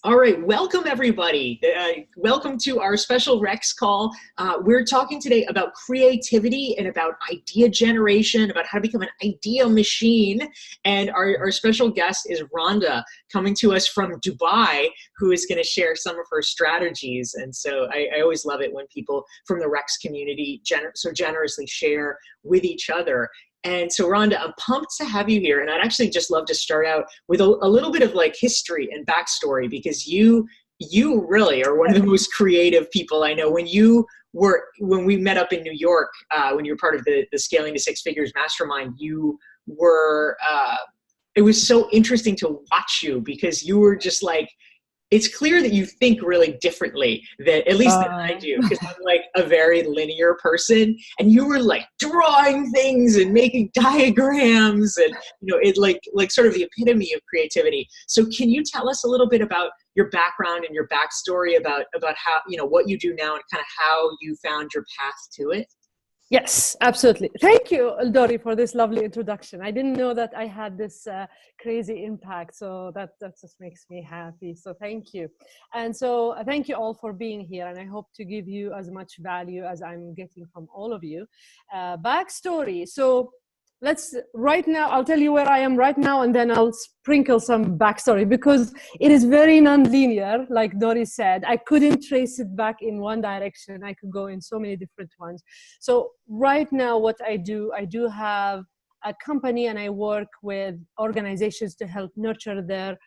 All right, welcome everybody. Welcome to our special Rex call. We're talking today about creativity and about idea generation, about how to become an idea machine. And our special guest is Randah, coming to us from Dubai, who is going to share some of her strategies. And so I always love it when people from the Rex community so generously share with each other. And so, Randah, I'm pumped to have you here. And I'd actually just love to start out with a little bit of like history and backstory, because you really are one of the most creative people I know. When we met up in New York, when you were part of the Scaling to Six Figures Mastermind, you were, it was so interesting to watch you, because you were just like, it's clear that you think really differently than I do, because I'm like a very linear person, and you were like drawing things and making diagrams, and it like sort of the epitome of creativity. So can you tell us a little bit about your background and your backstory about how, what you do now and kind of how you found your path to it? Yes, absolutely. Thank you, Dorie, for this lovely introduction. I didn't know that I had this crazy impact, so that just makes me happy. So thank you. And so thank you all for being here, and I hope to give you as much value as I'm getting from all of you. Backstory. So right now, I'll tell you where I am right now, and then I'll sprinkle some backstory, because it is very non-linear. Like Dorie said, I couldn't trace it back in one direction. I could go in so many different ones. So right now, what I do have a company, and I work with organizations to help nurture their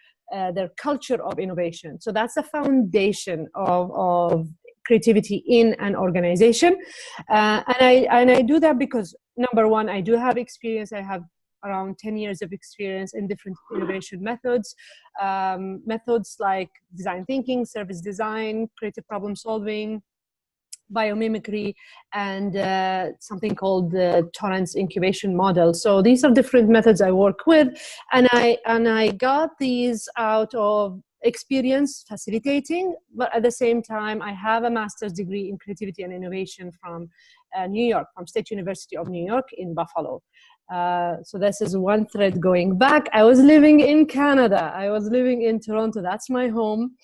culture of innovation. So that's the foundation of creativity in an organization. And I do that because, number one, I do have experience. I have around 10 years of experience in different innovation methods, methods like design thinking, service design, creative problem solving, biomimicry, and something called the Torrance incubation model. So these are different methods I work with, and I got these out of experience facilitating, but at the same time, I have a master's degree in creativity and innovation from New York, from State University of New York in Buffalo. So this is one thread going back. I was living in Canada. I was living in Toronto. That's my home.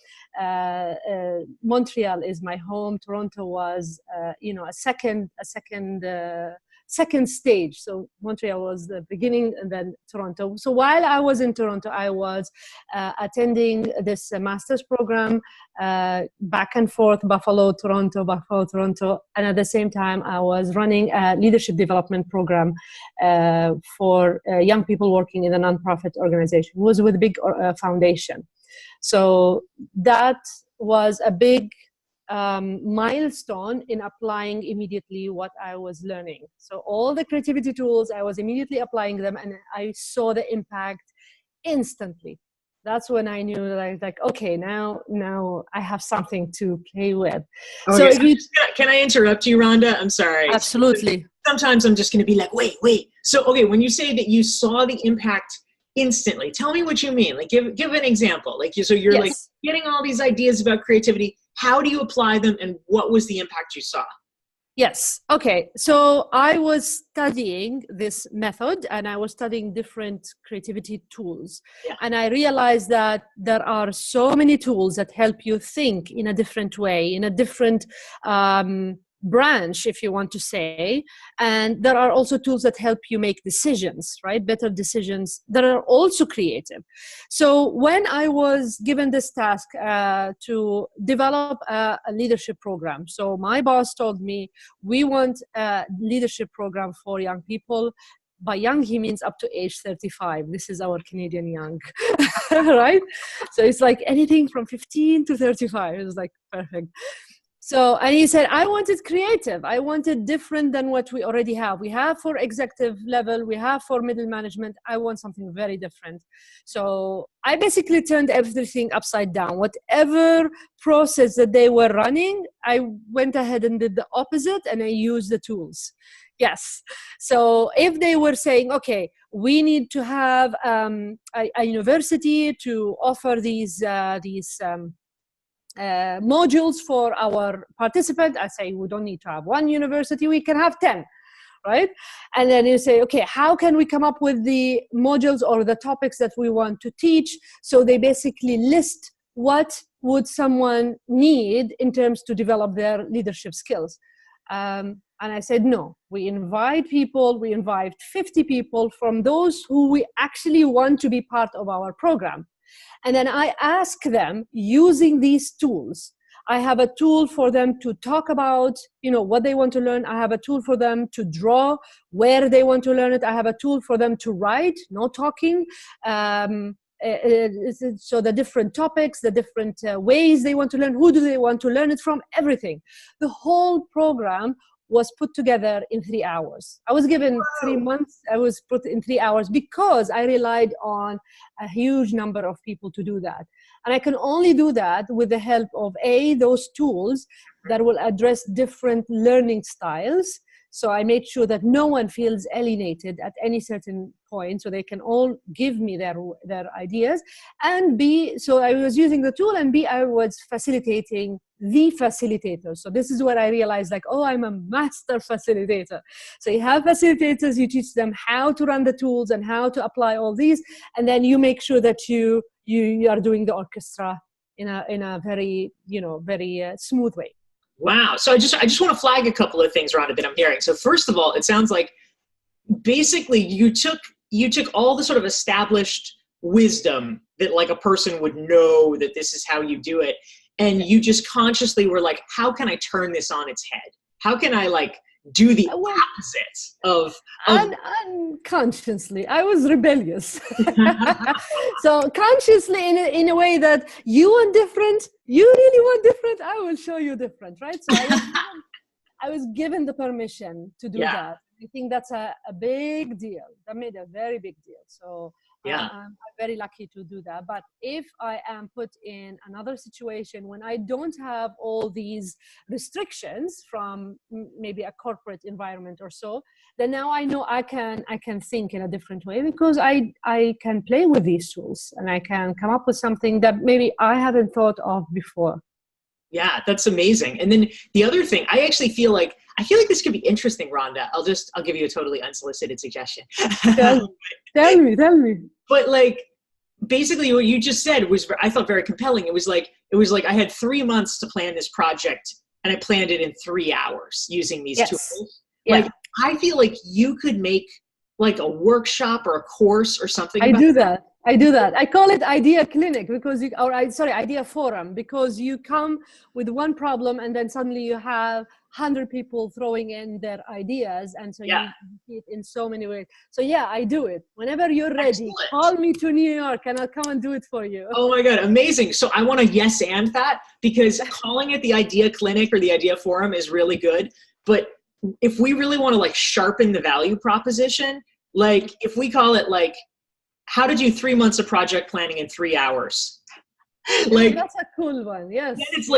Montreal is my home. Toronto was, a second stage. So Montreal was the beginning, and then Toronto. So while I was in Toronto, I was attending this master's program, back and forth, Buffalo, Toronto. And at the same time, I was running a leadership development program for young people working in a nonprofit organization. It was with a big foundation. So that was a big milestone in applying immediately what I was learning. So all the creativity tools, I was immediately applying them, and I saw the impact instantly. That's when I knew like okay, now I have something to play with. Okay, so can I interrupt you, Randah? I'm sorry. Absolutely. Sometimes I'm just going to be like, wait. So, okay, when you say that you saw the impact instantly, tell me what you mean. Like, give an example. Like, so you're like getting all these ideas about creativity. How do you apply them, and what was the impact you saw? Yes. Okay. So I was studying this method, and I was studying different creativity tools. Yeah. And I realized that there are so many tools that help you think in a different way, in a different branch, if you want to say. And there are also tools that help you make decisions, right? Better decisions that are also creative. So when I was given this task to develop a leadership program, so my boss told me, we want a leadership program for young people. By young, he means up to age 35. This is our Canadian young, right? So it's like anything from 15 to 35. It was like perfect. So, and he said, I wanted creative. I wanted different than what we already have. We have for executive level, we have for middle management. I want something very different. So I basically turned everything upside down. Whatever process that they were running, I went ahead and did the opposite, and I used the tools. Yes. So if they were saying, okay, we need to have a university to offer these modules for our participant, I say we don't need to have one university, we can have 10, right? And then you say, okay, how can we come up with the modules or the topics that we want to teach? So they basically list what would someone need in terms to develop their leadership skills. And I said, no, we invite 50 people from those who we actually want to be part of our program. And then I ask them using these tools. I have a tool for them to talk about, what they want to learn. I have a tool for them to draw where they want to learn it. I have a tool for them to write, no talking. So the different topics, the different ways they want to learn, who do they want to learn it from, everything. The whole program was put together in 3 hours. I was given 3 months. I was put in 3 hours because I relied on a huge number of people to do that. And I can only do that with the help of those tools that will address different learning styles. So I made sure that no one feels alienated at any certain point, so they can all give me their ideas. And B, so I was using the tool, and B, I was facilitating the facilitator. So this is where I realized, I'm a master facilitator. So you have facilitators, you teach them how to run the tools and how to apply all these, and then you make sure that you are doing the orchestra in a very, very smooth way. Wow. So I just want to flag a couple of things, Rhonda, that I'm hearing. So first of all, it sounds like basically you took all the sort of established wisdom that like a person would know that this is how you do it. And you just consciously were like, how can I turn this on its head? How can I do the opposite of unconsciously? I was rebellious. So consciously in a way that you want different, you really want different, I will show you different, right? So I was given the permission to do that. I think that's a big deal. That made a very big deal. So I'm very lucky to do that. But if I am put in another situation when I don't have all these restrictions from maybe a corporate environment or so, then now I know I can think in a different way, because I can play with these tools and I can come up with something that maybe I haven't thought of before. Yeah, that's amazing. And then the other thing, I feel like this could be interesting, Rhonda. I'll give you a totally unsolicited suggestion. Tell me. But basically what you just said I thought very compelling. It was like I had 3 months to plan this project, and I planned it in 3 hours using these tools. Yeah. I feel like you could make a workshop or a course or something. I do that. I call it idea clinic idea forum, because you come with one problem and then suddenly you have 100 people throwing in their ideas, and so you see it in so many ways. So I do it. Whenever you're ready, excellent. Call me to New York and I'll come and do it for you. Oh my God, amazing. So I want to yes and that, because calling it the idea clinic or the idea forum is really good. But if we really want to sharpen the value proposition, if we call it how to do 3 months of project planning in 3 hours. That's a cool one. Yes. And it's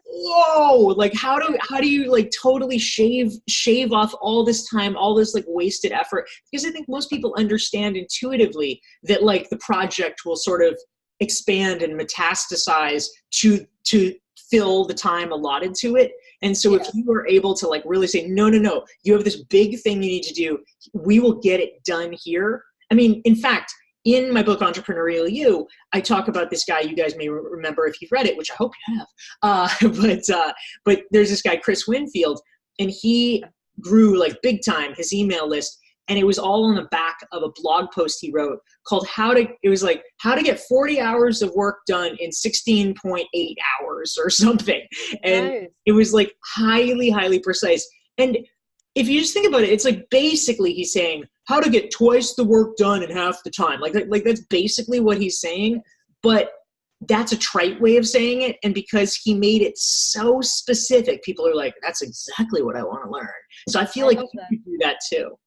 whoa, how do you totally shave off all this time, all this wasted effort? Because I think most people understand intuitively that the project will sort of expand and metastasize to fill the time allotted to it. And so if you were able to really say, no, you have this big thing you need to do, we will get it done here. I mean, in fact, in my book, Entrepreneurial You, I talk about this guy. You guys may remember if you've read it, which I hope you have. But there's this guy, Chris Winfield, and he grew big time his email list. And it was all on the back of a blog post he wrote called how to get 40 hours of work done in 16.8 hours or something. And it was highly, highly precise. And if you just think about it, it's basically he's saying how to get twice the work done in half the time. That's basically what he's saying, but that's a trite way of saying it. And because he made it so specific, people are that's exactly what I want to learn. So I feel you could do that too.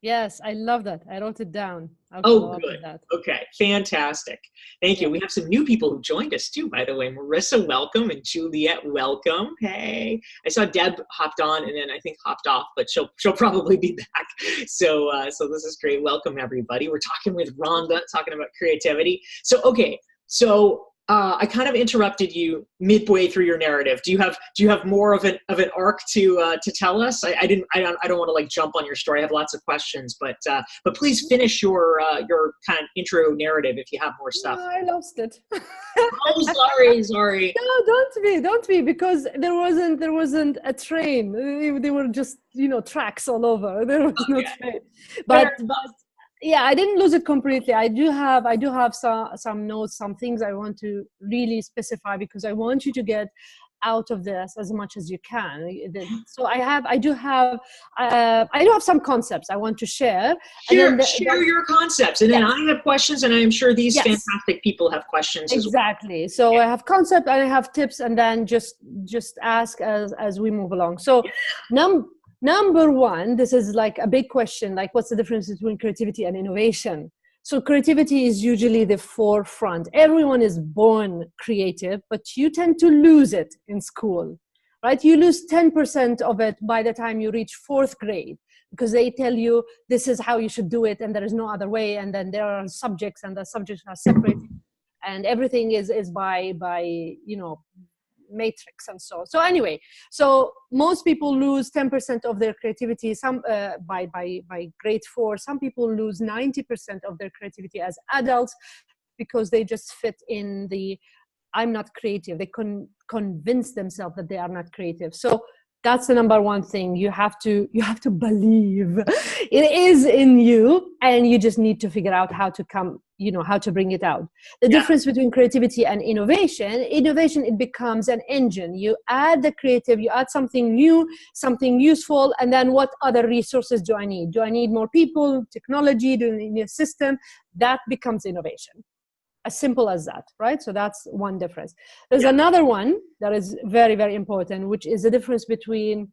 Yes, I love that. I wrote it down. Oh, good. Okay, fantastic. Thank you. We have some new people who joined us too, by the way. Marissa, welcome, and Juliet, welcome. Hey, I saw Deb hopped on and then I think hopped off, but she'll probably be back. So this is great. Welcome everybody. We're talking with Rhonda, talking about creativity. So okay, so I kind of interrupted you midway through your narrative. Do you have more of an arc to tell us? I don't want to like jump on your story. I have lots of questions, but please finish your kind of intro narrative if you have more stuff. No, I lost it. Oh, sorry. No, don't be, because there wasn't a train. They were just, tracks all over. There was no train. But yeah, I didn't lose it completely. I do have some notes, some things I want to really specify, because I want you to get out of this as much as you can. So I do have some concepts I want to share. Share your concepts, and then I have questions, and I am sure these fantastic people have questions as well. Exactly. So I have concept, and I have tips, and then just ask as we move along. So Number one, this is like a big question, like what's the difference between creativity and innovation? So creativity is usually the forefront. Everyone is born creative, but you tend to lose it in school, right? You lose 10% of it by the time you reach 4th grade, because they tell you this is how you should do it and there is no other way. And then there are subjects, and the subjects are separate, and everything is by matrix and so anyway, so most people lose 10% of their creativity by grade 4. Some people lose 90% of their creativity as adults, because they just fit in the I'm not creative. They convince themselves that they are not creative. So that's the number one thing. You have to believe it is in you, and you just need to figure out how to bring it out. The difference between creativity and innovation, it becomes an engine. You add the creative, you add something new, something useful, and then what other resources do I need? Do I need more people, technology, do I need a system? That becomes innovation. As simple as that, right? So that's one difference. There's another one that is very, very important, which is the difference between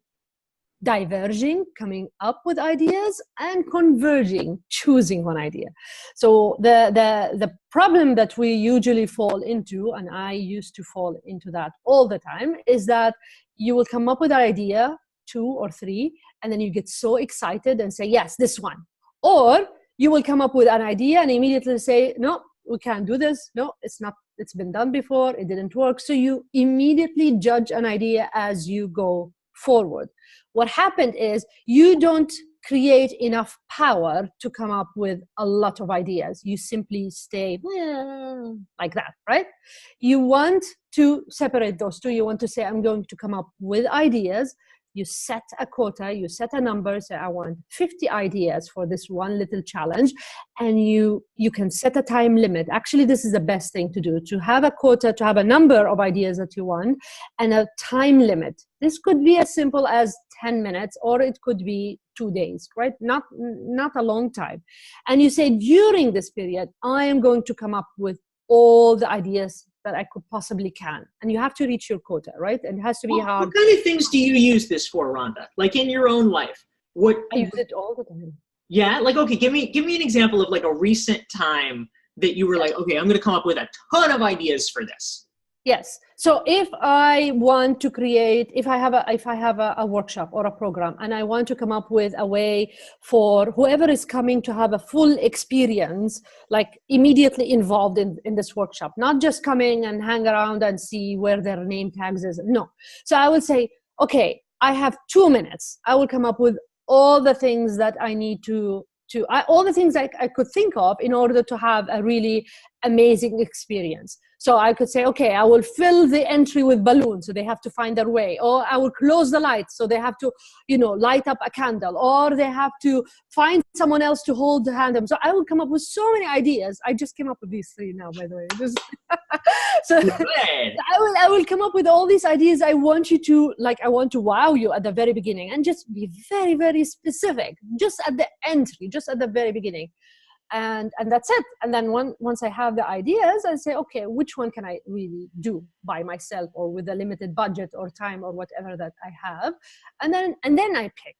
diverging, coming up with ideas, and converging, choosing one idea. So the problem that we usually fall into, and I used to fall into that all the time, is that you will come up with an idea, 2 or 3, and then you get so excited and say, yes, this one. Or you will come up with an idea and immediately say, no, we can't do this. No, it's not. It's been done before. It didn't work. So you immediately judge an idea as you go forward. What happened is you don't create enough power to come up with a lot of ideas. You simply stay like that, right? You want to separate those two. You want to say, I'm going to come up with ideas. You set a quota, you set a number, say I want 50 ideas for this one little challenge, and you can set a time limit. Actually, this is the best thing to do, to have a quota, to have a number of ideas that you want, and a time limit. This could be as simple as 10 minutes, or it could be 2 days, right? Not a long time. And you say, during this period, I am going to come up with all the ideas that I could possibly can. And you have to reach your quota, right? And it has to be hard. What kind of things do you use this for, Rhonda? Like in your own life? I use it all the time. Yeah? Like, okay, give me an example of like a recent time that you were like, okay, I'm going to come up with a ton of ideas for this. Yes. So if I want to create, if I have a workshop or a program, and I want to come up with a way for whoever is coming to have a full experience, like immediately involved in this workshop, not just coming and hang around and see where their name tags is. No. So I would say, okay, I have 2 minutes. I will come up with all the things that I need all the things I could think of in order to have a really amazing experience. So I could say, okay, I will fill the entry with balloons, so they have to find their way. Or I will close the lights, so they have to, light up a candle. Or they have to find someone else to hold the hand. So I will come up with so many ideas. I just came up with these 3 now, by the way. So I will come up with all these ideas. I want to wow you at the very beginning, and just be very, very specific, just at the entry, just at the very beginning. And that's it. And then once I have the ideas, I say, okay, which one can I really do by myself, or with a limited budget or time or whatever that I have? And then I pick,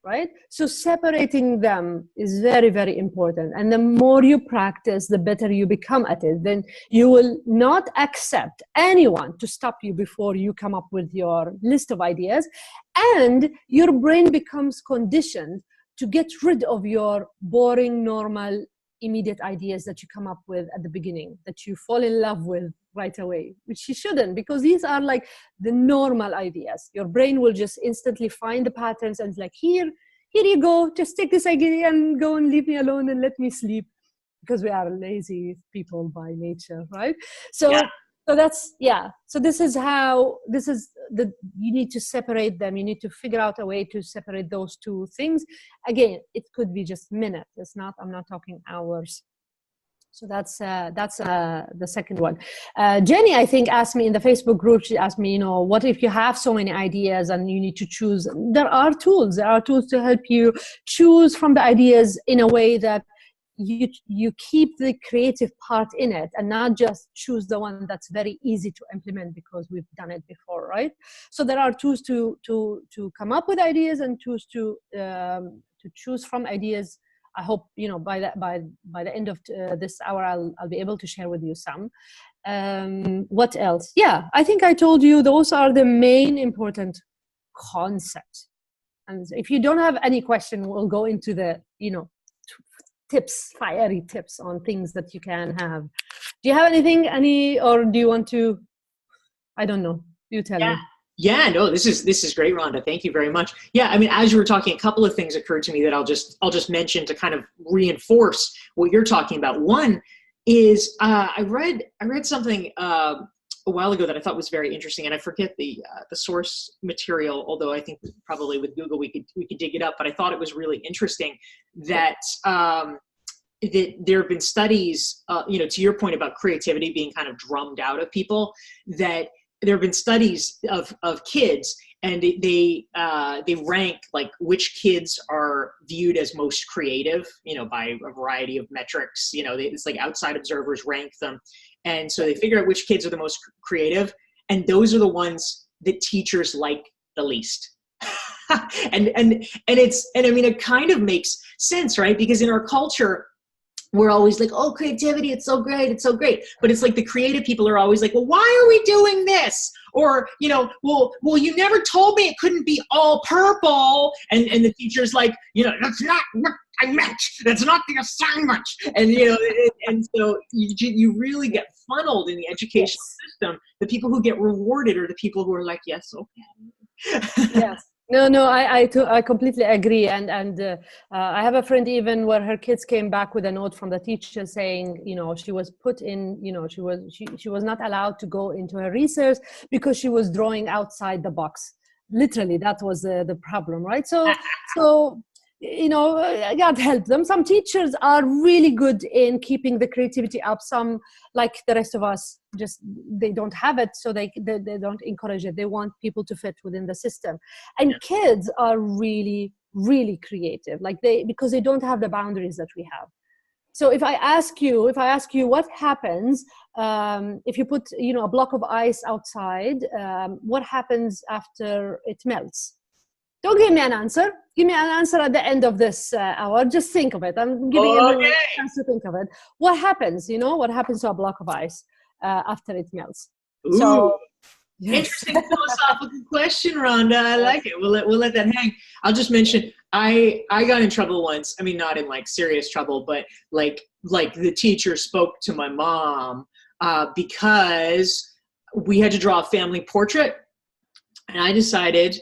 right? So separating them is very, very important. And the more you practice, the better you become at it. Then you will not accept anyone to stop you before you come up with your list of ideas. And your brain becomes conditioned to get rid of your boring, normal, immediate ideas that you come up with at the beginning, that you fall in love with right away, which you shouldn't, because these are like the normal ideas. Your brain will just instantly find the patterns and like, here you go, just take this idea and go and leave me alone and let me sleep, because we are lazy people by nature, right? So that's, so this is you need to separate them. You need to figure out a way to separate those two things. Again, it could be just minutes. I'm not talking hours. So that's the second one. Jenny, I think, asked me in the Facebook group, she asked me, what if you have so many ideas and you need to choose? There are tools to help you choose from the ideas in a way that you keep the creative part in it, and not just choose the one that's very easy to implement because we've done it before, right? So there are tools to come up with ideas, and tools to choose from ideas. I hope by the end of this hour I'll be able to share with you some. What else? Yeah, I think I told you those are the main important concepts. And if you don't have any question, we'll go into the fiery tips on things that you can have. Do you have anything, or do you want to? I don't know. You tell me. Yeah, no, this is great, Rhonda. Thank you very much. Yeah, I mean, as you were talking, a couple of things occurred to me that I'll just mention to kind of reinforce what you're talking about. One is I read something a while ago that I thought was very interesting, and I forget the source material, although I think probably with Google we could dig it up. But I thought it was really interesting that that there have been studies, to your point about creativity being kind of drummed out of people, that there have been studies of kids, and they rank like which kids are viewed as most creative, by a variety of metrics. It's like outside observers rank them, and so they figure out which kids are the most creative, and those are the ones that teachers like the least. and I mean, it kind of makes sense, right? Because in our culture, we're always like, oh, creativity, it's so great, it's so great. But it's like the creative people are always like, well, why are we doing this? Or, well, you never told me it couldn't be all purple. And the teacher's like, that's not what I meant. That's not the assignment. And, and so you really get funneled in the educational system. The people who get rewarded are the people who are like, yes, okay. Yes. No, I completely agree. And I have a friend even where her kids came back with a note from the teacher saying, she was put in, she was not allowed to go into her research because she was drawing outside the box. Literally, that was the problem, right? So God help them. Some teachers are really good in keeping the creativity up. Some, like the rest of us, just they don't have it, so they don't encourage it. They want people to fit within the system. And kids are really, really creative, because they don't have the boundaries that we have. So if I ask you what happens if you put a block of ice outside, what happens after it melts? Don't give me an answer. Give me an answer at the end of this hour. Just think of it. I'm giving you a chance to think of it. What happens? What happens to a block of ice after it melts? Ooh. So, interesting philosophical question, Rhonda. I like it. We'll let that hang. I'll just mention I got in trouble once. I mean, not in like serious trouble, but like the teacher spoke to my mom because we had to draw a family portrait, and I decided.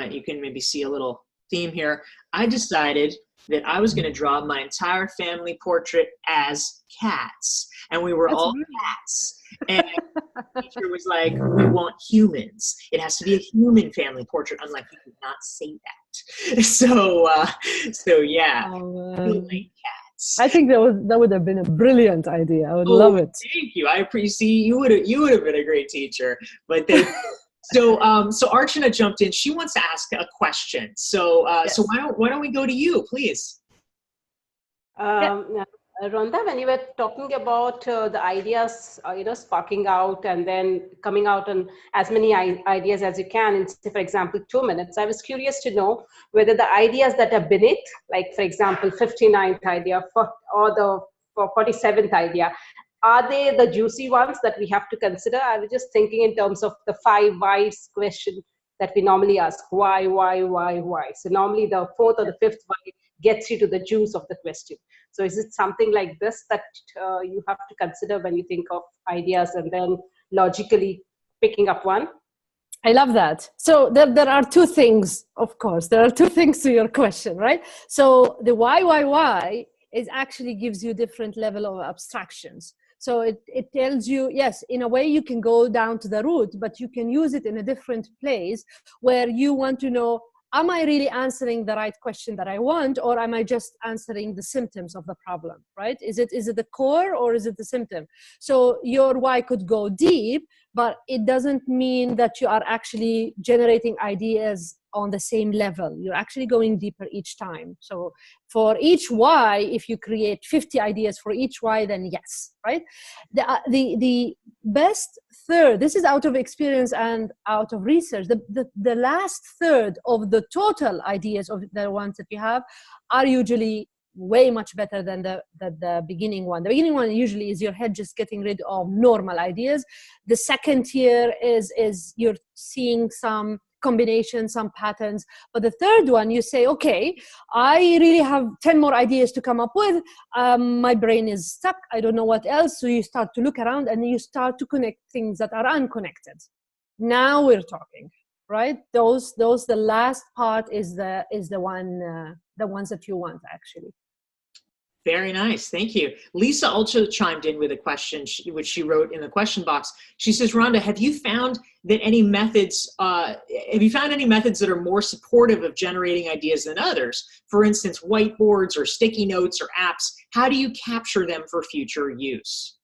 You can maybe see a little theme here. I decided that I was going to draw my entire family portrait as cats, and we were all cats. And the teacher was like, "We want humans. It has to be a human family portrait." I'm like, "You did not say that." So yeah, like cats. I think that would have been a brilliant idea. I would love it. Thank you. I appreciate you. Would have been a great teacher, but they. So Archana jumped in. She wants to ask a question. So why don't we go to you, please? Rhonda, when you were talking about the ideas, sparking out and then coming out on as many ideas as you can in, say, for example, 2 minutes, I was curious to know whether the ideas that are beneath, like, for example, 59th idea or the 47th idea, are they the juicy ones that we have to consider? I was just thinking in terms of the 5 whys question that we normally ask. Why? So normally the 4th or the 5th why gets you to the juice of the question. So is it something like this that you have to consider when you think of ideas and then logically picking up one? I love that. So there are two things, of course. There are two things to your question, right? So the why is actually gives you different level of abstractions. So it tells you, yes, in a way you can go down to the root, but you can use it in a different place where you want to know, am I really answering the right question that I want, or am I just answering the symptoms of the problem, right? Is it the core or is it the symptom? So your why could go deep, but it doesn't mean that you are actually generating ideas on the same level. You're actually going deeper each time. So for each why, if you create 50 ideas for each why, then yes, right? The best third, this is out of experience and out of research, the last third of the total ideas of the ones that you have are usually way much better than the beginning one. The beginning one usually is your head just getting rid of normal ideas. The second tier is you're seeing some combinations, some patterns. But the third one, you say, okay, I really have 10 more ideas to come up with. My brain is stuck. I don't know what else. So you start to look around and you start to connect things that are unconnected. Now we're talking, right? The last part is the ones that you want actually. Very nice. Thank you. Lisa also chimed in with a question, which she wrote in the question box. She says, Randah, have you found any methods that are more supportive of generating ideas than others? For instance, whiteboards or sticky notes or apps. How do you capture them for future use?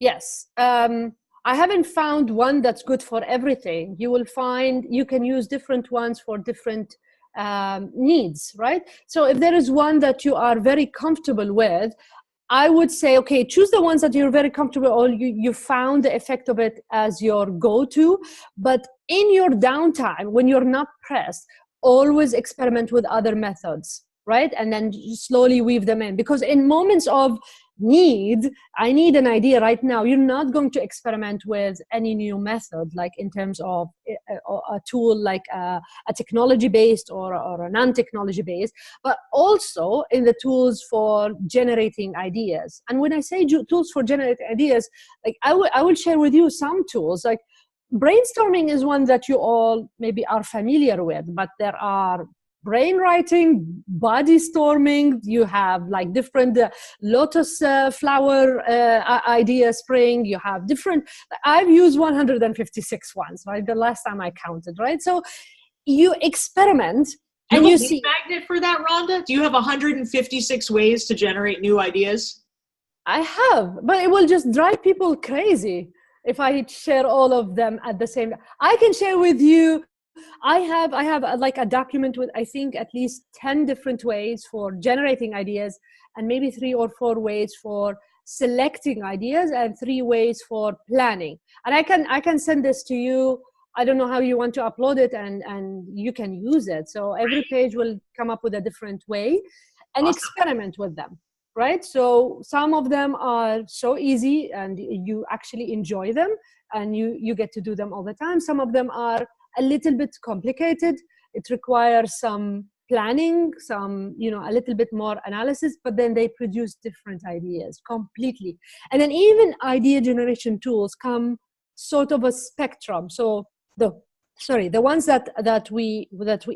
Yes. I haven't found one that's good for everything. You will find you can use different ones for different needs, right? So if there is one that you are very comfortable with, I would say, okay, choose the ones that you're very comfortable or you found the effect of it as your go-to. But in your downtime, when you're not pressed, always experiment with other methods, right? And then slowly weave them in. Because in moments of need, I need an idea right now, you're not going to experiment with any new method, like in terms of a tool like a technology based or a non-technology based, but also in the tools for generating ideas. And when I say tools for generating ideas, like I will share with you some tools. Like brainstorming is one that you all maybe are familiar with, but there are brainwriting, body storming, you have like different lotus flower idea spring, you have different, I've used 156 ones, right? The last time I counted, right? So you experiment and you see. Magnet for that, Randah? Do you have 156 ways to generate new ideas? I have, but it will just drive people crazy if I share all of them at the same time. I can share with you, I have like a document with, I think, at least 10 different ways for generating ideas, and maybe 3 or 4 ways for selecting ideas, and 3 ways for planning. And I can send this to you. I don't know how you want to upload it, and you can use it. So every page will come up with a different way, and awesome. Experiment with them, right? So some of them are so easy and you actually enjoy them and you get to do them all the time. Some of them are a little bit complicated. It requires some planning, some, a little bit more analysis, but then they produce different ideas completely. And then even idea generation tools come sort of a spectrum. So the ones that we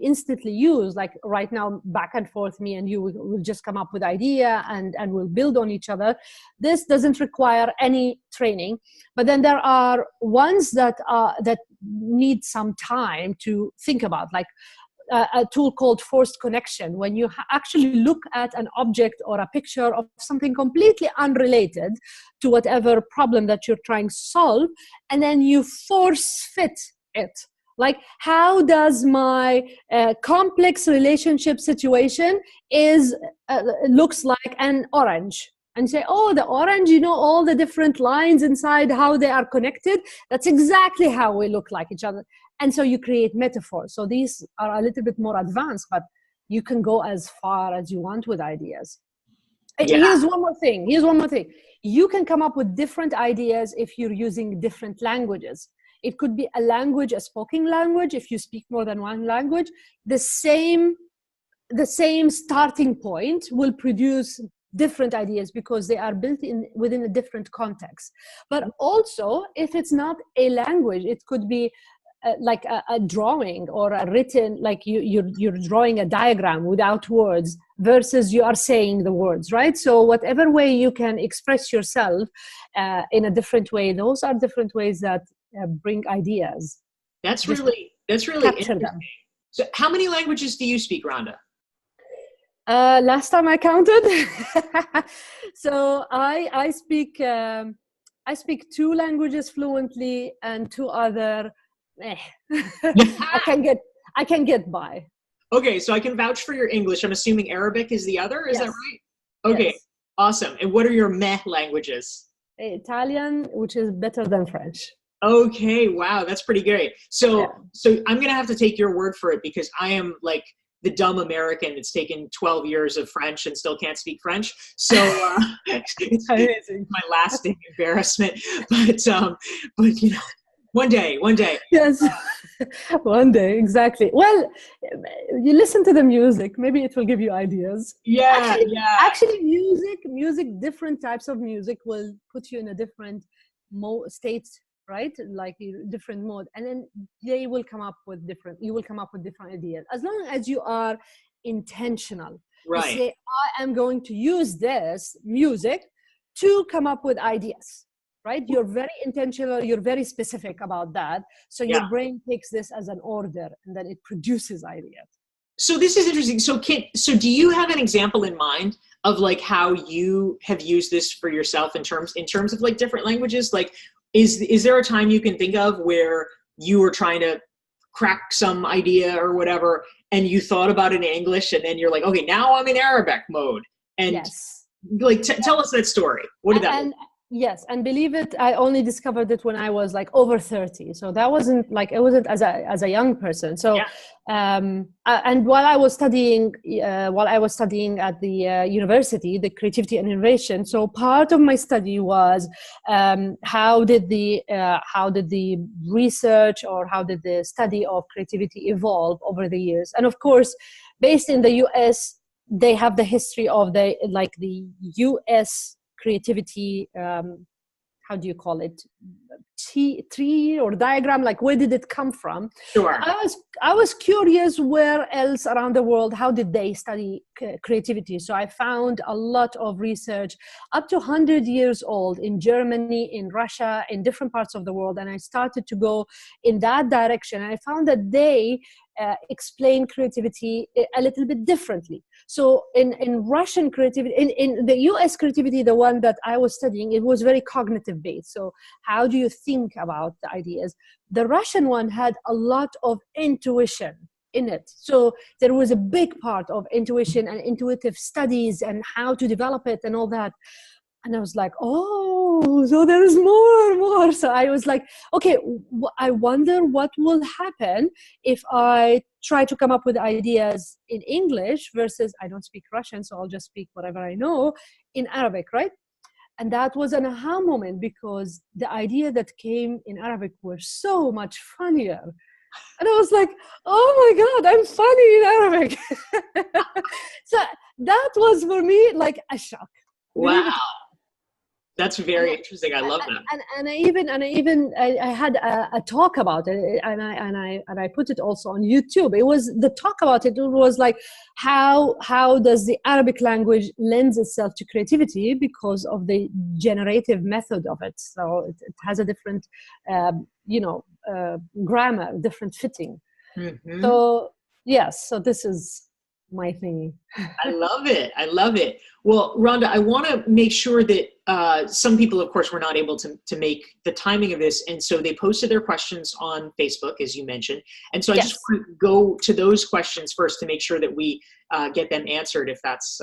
instantly use, like right now, back and forth, me and you will just come up with idea and we'll build on each other. This doesn't require any training. But then there are ones that need some time to think about, like a tool called forced connection, when you actually look at an object or a picture of something completely unrelated to whatever problem that you're trying to solve, and then you force fit it. Like, how does my complex relationship situation looks like an orange? And say, oh, the orange, all the different lines inside, how they are connected. That's exactly how we look like each other. And so you create metaphors. So these are a little bit more advanced, but you can go as far as you want with ideas. Yeah. Here's one more thing. You can come up with different ideas if you're using different languages. It could be a language, a spoken language, if you speak more than one language. The same the same starting point will produce different ideas because they are built in within a different context. But also, if it's not a language, it could be like a drawing or a written, like you're drawing a diagram without words versus you are saying the words, right? So whatever way you can express yourself in a different way, those are different ways that bring ideas. That's really interesting. Them. So how many languages do you speak, Rhonda? Last time I counted. So I speak 2 languages fluently and 2 other. I can get by. Okay, so I can vouch for your English. I'm assuming Arabic is the other. Is that right? Okay, yes. Awesome. And what are your meh languages? Italian, which is better than French. Okay, wow, that's pretty great. So I'm gonna have to take your word for it because I am like the dumb American that's taken 12 years of French and still can't speak French. So it's my lasting embarrassment. But you know, one day. Yes, one day, exactly. Well, you listen to the music, maybe it will give you ideas. Actually, music, different types of music will put you in a different state, right? Like a different mode, and then you will come up with different ideas as long as you are intentional. Right. You say, I am going to use this music to come up with ideas, right? You're very intentional, you're very specific about that, so your brain takes this as an order and then it produces ideas. So this is interesting. So do you have an example in mind of like how you have used this for yourself in terms of like different languages? Like is there a time you can think of where you were trying to crack some idea or whatever and you thought about it in English and then you're like, okay, now I'm in Arabic mode? And like tell us that story. What did that look like? Yes, and believe it, I only discovered it when I was like over 30. So that wasn't as a young person. So, and while I was studying at the university, the creativity and innovation. So part of my study was how did the research or how did the study of creativity evolve over the years? And of course, based in the US, they have the history of the US creativity, how do you call it, tree or diagram, like where did it come from? Sure. I was curious where else around the world, how did they study creativity? So I found a lot of research up to 100 years old in Germany, in Russia, in different parts of the world, and I started to go in that direction. And I found that they explain creativity a little bit differently. So in Russian creativity, in the US creativity, the one that I was studying, it was very cognitive based. So how do you think about the ideas? The Russian one had a lot of intuition in it. So there was a big part of intuition and intuitive studies and how to develop it and all that. And I was like, oh, so there's more. So I was like, okay, I wonder what will happen if I try to come up with ideas in English versus I don't speak Russian, so I'll just speak whatever I know in Arabic, right? And that was an aha moment because the idea that came in Arabic were so much funnier. And I was like, oh my God, I'm funny in Arabic. So that was for me like a shock. Wow. That's very interesting. I love that. And I had a talk about it, and I put it also on YouTube. It was the talk about it. It was like how does the Arabic language lends itself to creativity because of the generative method of it. So it has a different, grammar, different fitting. Mm-hmm. So yes, so this is my thingy. I love it. Well, Rhonda, I want to make sure that some people, of course, were not able to make the timing of this. And so they posted their questions on Facebook, as you mentioned. And so I just want to go to those questions first to make sure that we get them answered, if that's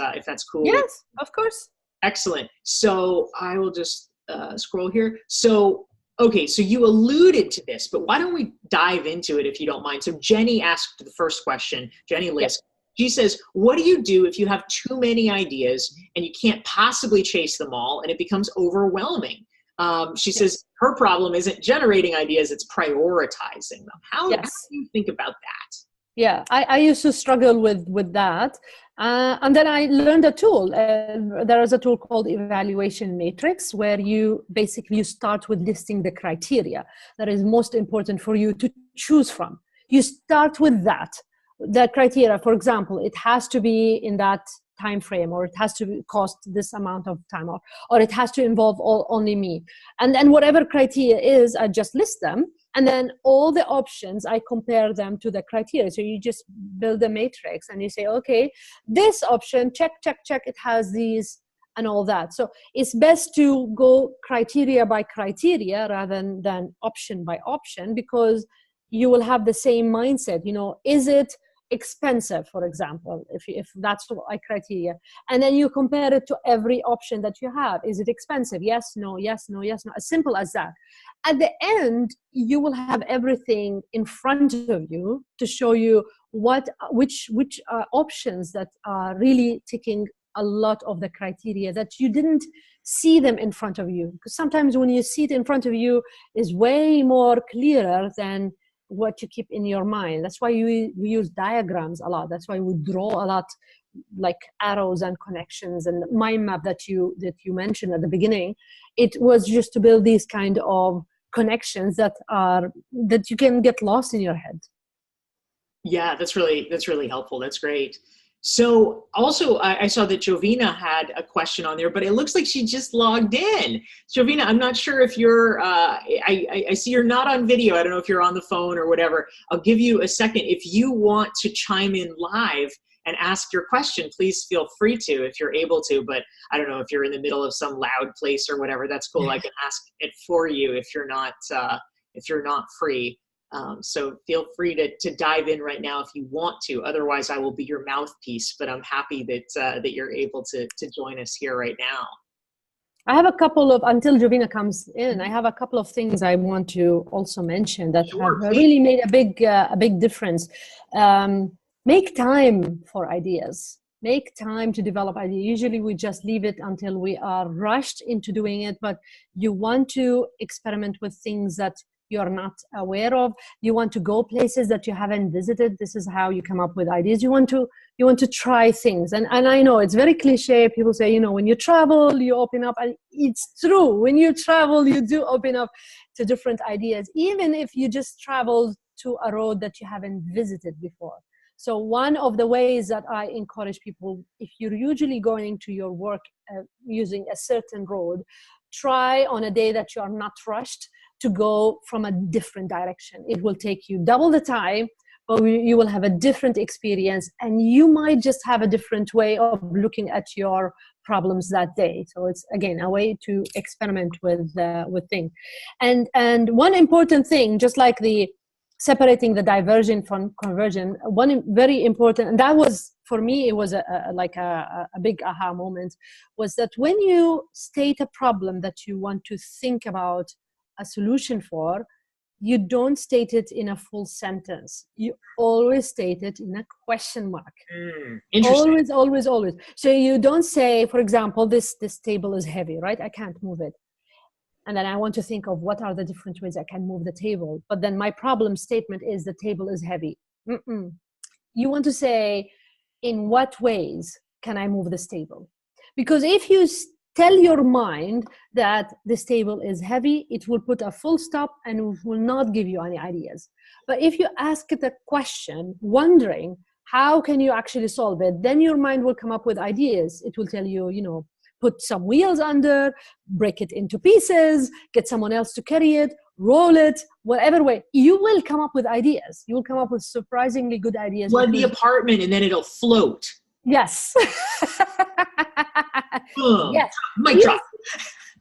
cool. Yes, of course. Excellent. So I will just scroll here. So, okay, so you alluded to this, but why don't we dive into it if you don't mind? So Jenny asked the first question, Jenny Lisk. Yes. She says, what do you do if you have too many ideas and you can't possibly chase them all and it becomes overwhelming? She says her problem isn't generating ideas, it's prioritizing them. How do you think about that? Yeah, I used to struggle with that. And then I learned a tool. There is a tool called evaluation matrix, where you basically you start with listing the criteria that is most important for you to choose from. You start with that. The criteria, for example, it has to be in that time frame, or it has to cost this amount of time, or it has to involve only me. And then whatever criteria is, I just list them. And then all the options, I compare them to the criteria. So you just build a matrix and you say, okay, this option, check, check, check, it has these and all that. So it's best to go criteria by criteria rather than option by option, because you will have the same mindset. You know, is it expensive, for example, if that's a criteria, and then you compare it to every option that you have. Is it expensive? Yes, no, yes, no, yes, no. As simple as that. At the end, you will have everything in front of you to show you which options that are really ticking a lot of the criteria that you didn't see them in front of you. Because sometimes when you see it in front of you is way more clearer than what you keep in your mind. That's why we use diagrams a lot. That's why we draw a lot, like arrows and connections and mind map that you mentioned at the beginning. It was just to build these kind of connections that you can get lost in your head. Yeah, that's really helpful. That's great. So also, I saw that Jovina had a question on there, but it looks like she just logged in. Jovina, I'm not sure if you're, I see you're not on video. I don't know if you're on the phone or whatever. I'll give you a second. If you want to chime in live and ask your question, please feel free to, if you're able to, but I don't know if you're in the middle of some loud place or whatever, that's cool. I can ask it for you if you're not free. So feel free to dive in right now if you want to. Otherwise, I will be your mouthpiece. But I'm happy that you're able to join us here right now. I have a couple of, until Jovina comes in, I have a couple of things I want to also mention that have really made a big difference. Make time for ideas. Make time to develop ideas. Usually we just leave it until we are rushed into doing it, but you want to experiment with things that you're not aware of. You want to go places that you haven't visited. This is how you come up with ideas. You want to try things. And I know it's very cliche. People say, you know, when you travel, you open up. And it's true. When you travel, you do open up to different ideas, even if you just travel to a road that you haven't visited before. So one of the ways that I encourage people, if you're usually going to your work using a certain road, try on a day that you are not rushed to go from a different direction. It will take you double the time, but you will have a different experience, and you might just have a different way of looking at your problems that day. So it's, again, a way to experiment with things. And one important thing, just like the separating the diversion from conversion, one very important, and that was, for me, it was a big aha moment, was that when you state a problem that you want to think about a solution for, you don't state it in a full sentence. You always state it in a question mark. Always, always, always. So you don't say, for example, this table is heavy, right? I can't move it. And then I want to think of what are the different ways I can move the table. But then my problem statement is the table is heavy. You want to say, in what ways can I move this table? Because if you tell your mind that this table is heavy, it will put a full stop and will not give you any ideas. But if you ask it a question, wondering how can you actually solve it, then your mind will come up with ideas. It will tell you, you know, put some wheels under, break it into pieces, get someone else to carry it, roll it, whatever way. You will come up with ideas. You will come up with surprisingly good ideas. Flood the apartment and then it'll float. Yes. Yes. Mic drop.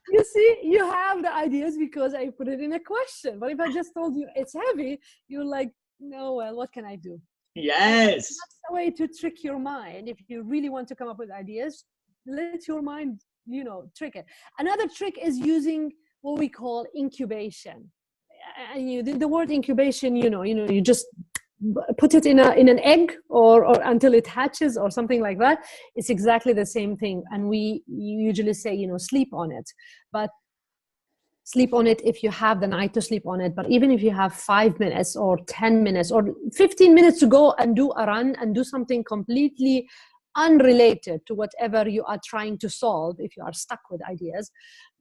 You see, you have the ideas because I put it in a question. But if I just told you it's heavy, you're like, no, well, what can I do? Yes. That's the way to trick your mind. If you really want to come up with ideas, let your mind, you know, trick it. Another trick is using what we call incubation. And the word incubation, you just put it in an egg or until it hatches or something like that. It's exactly the same thing. And we usually say, sleep on it. But sleep on it if you have the night to sleep on it. But even if you have 5 minutes or 10 minutes or 15 minutes to go and do a run and do something completely unrelated to whatever you are trying to solve, if you are stuck with ideas,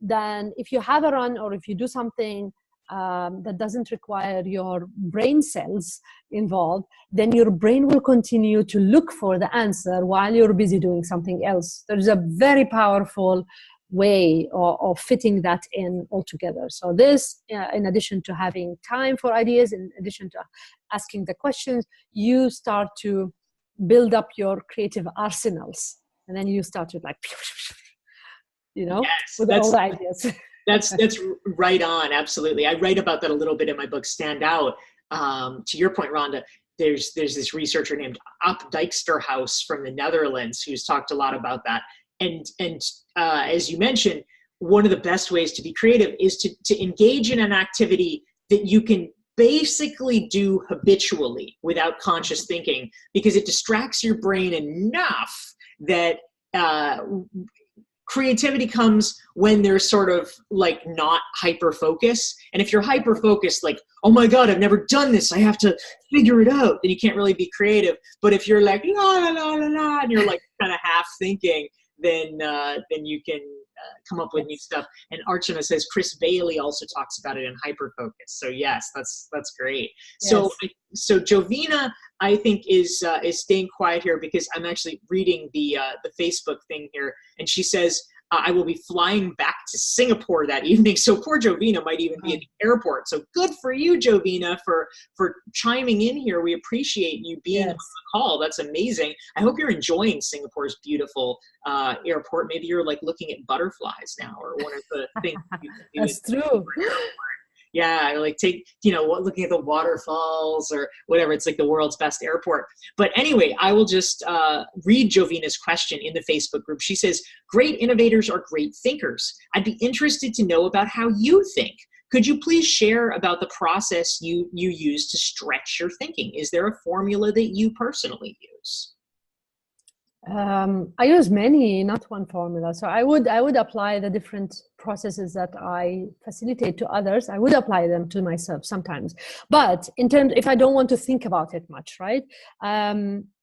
then if you have a run or if you do something that doesn't require your brain cells involved, then your brain will continue to look for the answer while you're busy doing something else. There's a very powerful way of fitting that in altogether. So this, in addition to having time for ideas, in addition to asking the questions, you start to build up your creative arsenals, and then you start to like, you know, yes, with all the ideas. That's right on. Absolutely. I write about that a little bit in my book, Stand Out. To your point, Rhonda, there's this researcher named Op Dijksterhuis from the Netherlands who's talked a lot about that. And as you mentioned, one of the best ways to be creative is to engage in an activity that you can basically do habitually without conscious thinking, because it distracts your brain enough that creativity comes when there's sort of like not hyper focus. And if you're hyper focused, like, oh my God, I've never done this, I have to figure it out, then you can't really be creative. But if you're like la la la la la, and you're like kind of half thinking, then you can come up with new stuff. And Archana says Chris Bailey also talks about it in hyperfocus. So yes, that's great. Yes. So Jovina, I think is staying quiet here because I'm actually reading the Facebook thing here, and she says I will be flying back to Singapore that evening. So poor Jovina might even be at the airport. So good for you, Jovina, for chiming in here. We appreciate you being on the call. That's amazing. I hope you're enjoying Singapore's beautiful airport. Maybe you're like looking at butterflies now, or one of the things you can do. That's true. Yeah, like looking at the waterfalls or whatever. It's like the world's best airport. But anyway, I will just read Jovina's question in the Facebook group. She says, great innovators are great thinkers. I'd be interested to know about how you think. Could you please share about the process you use to stretch your thinking? Is there a formula that you personally use? I use many, not one formula. So I would apply the different processes that I facilitate to others. I would apply them to myself sometimes. But if I don't want to think about it much, right?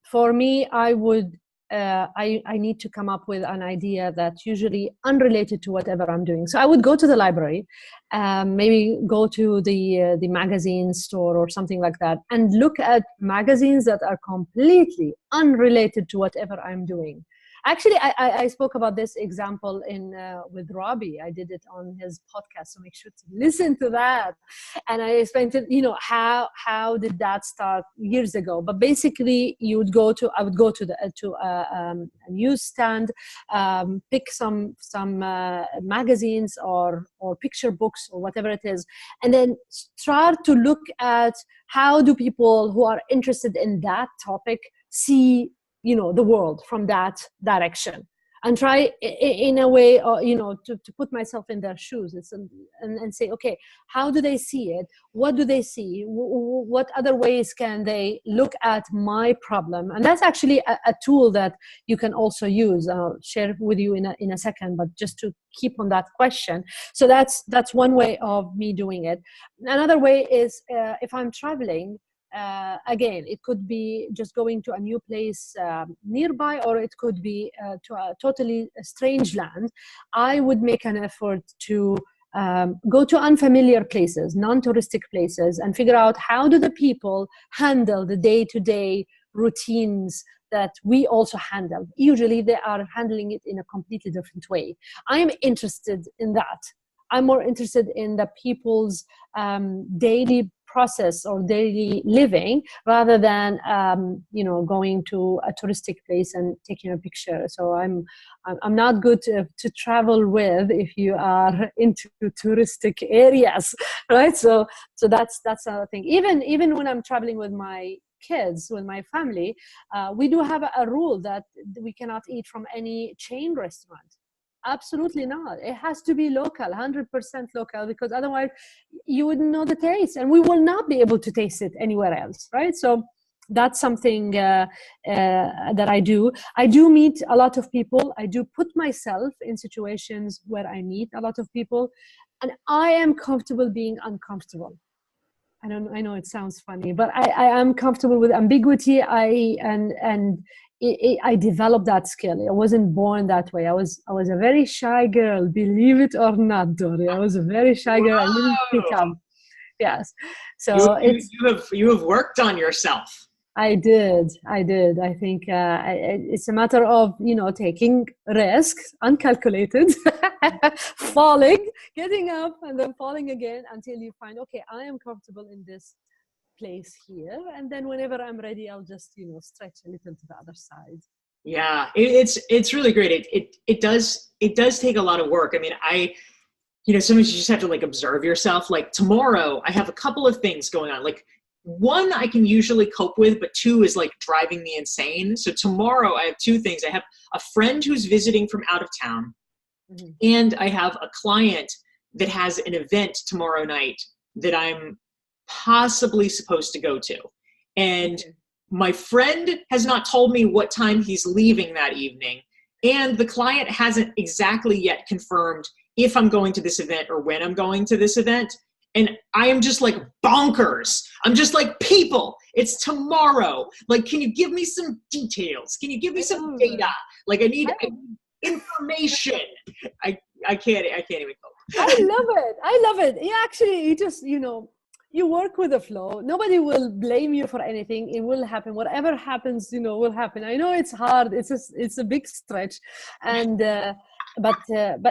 For me, I would. I need to come up with an idea that's usually unrelated to whatever I'm doing. So I would go to the library, maybe go to the magazine store or something like that, and look at magazines that are completely unrelated to whatever I'm doing. Actually, I spoke about this example with Robbie. I did it on his podcast, so make sure to listen to that. And I explained how did that start years ago. But basically, I would go to a newsstand, pick some magazines or picture books or whatever it is, and then start to look at how do people who are interested in that topic see the world from that direction, and try in a way, to put myself in their shoes and say, okay, how do they see it? What do they see? What other ways can they look at my problem? And that's actually a tool that you can also use. I'll share with you in a second, but just to keep on that question. So that's one way of me doing it. Another way is if I'm traveling, again, it could be just going to a new place nearby, or it could be to a totally strange land. I would make an effort to go to unfamiliar places, non-touristic places, and figure out how do the people handle the day-to-day routines that we also handle. Usually they are handling it in a completely different way. I'm interested in that. I'm more interested in the people's daily process or daily living, rather than going to a touristic place and taking a picture. So I'm not good to travel with if you are into touristic areas, right? So that's another thing. Even when I'm traveling with my kids, with my family, we do have a rule that we cannot eat from any chain restaurant. Absolutely not. It has to be local, 100% local, because otherwise you wouldn't know the taste, and we will not be able to taste it anywhere else, right? So that's something that I do. I do meet a lot of people. I do put myself in situations where I meet a lot of people. And I am comfortable being uncomfortable. I know it sounds funny, but I am comfortable with ambiguity. I developed that skill. I wasn't born that way. I was a very shy girl, believe it or not, Dorie. I was a very shy girl. I didn't pick up. Yes. So you have worked on yourself. I did. I think it's a matter of, taking risks, uncalculated, falling, getting up, and then falling again until you find, okay, I am comfortable in this place here. And then whenever I'm ready, I'll just, stretch a little to the other side. Yeah, it's really great. It does take a lot of work. I mean, sometimes you just have to like observe yourself. Like tomorrow, I have a couple of things going on. Like, one I can usually cope with, but two is like driving me insane. So tomorrow I have two things. I have a friend who's visiting from out of town, and I have a client that has an event tomorrow night that I'm possibly supposed to go to. And my friend has not told me what time he's leaving that evening. And the client hasn't exactly yet confirmed if I'm going to this event or when I'm going to this event. And I am just like bonkers. I'm just like, people, it's tomorrow. Like, can you give me some details? Can you give me some data? Like, I need information. I can't even cope. I love it. Yeah, actually, you just, you work with the flow. Nobody will blame you for anything. It will happen. Whatever happens, will happen. I know it's hard. It's a big stretch. And, but